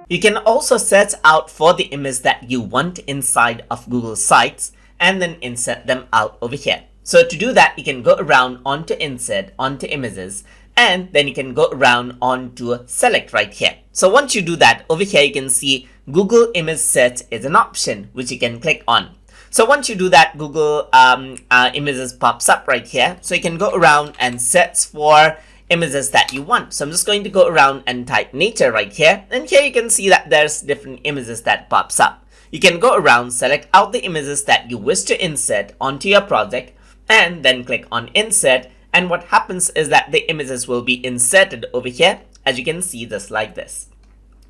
You can also search out for the image that you want inside of Google Sites and then insert them out over here. So to do that, you can go around onto insert, onto images, and then you can go around onto select right here. So once you do that, over here you can see Google Image Search is an option which you can click on. So once you do that, Google Images pops up right here. So you can go around and search for images that you want. So I'm just going to go around and type nature right here. And here you can see that there's different images that pops up. You can go around, select out the images that you wish to insert onto your project, and then click on insert. And what happens is that the images will be inserted over here, as you can see, just like this.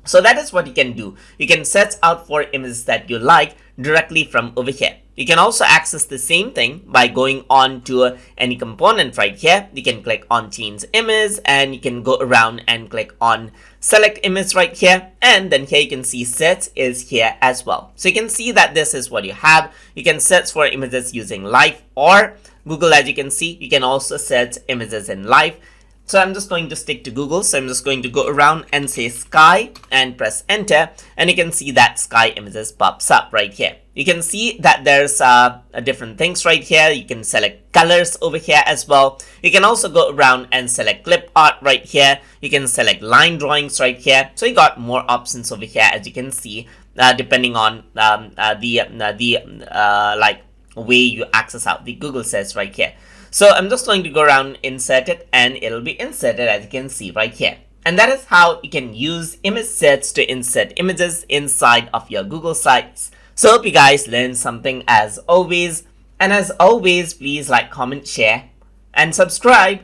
So that is what you can do. You can search out for images that you like directly from over here. You can also access the same thing by going on to any component right here. You can click on change image, and you can go around and click on select image right here. And then here you can see search is here as well. So you can see that this is what you have. You can search for images using live or Google. As you can see, you can also search images in live. So I'm just going to stick to Google. So I'm just going to go around and say sky and press enter. And you can see that sky images pops up right here. You can see that there's different things right here. You can select colors over here as well. You can also go around and select clip art right here. You can select line drawings right here. So you got more options over here, as you can see, depending on like way you access out the Google search right here. So I'm just going to go around, insert it, and it'll be inserted, as you can see right here. And that is how you can use image search to insert images inside of your Google Sites. So hope you guys learned something as always. And as always, please like, comment, share, and subscribe.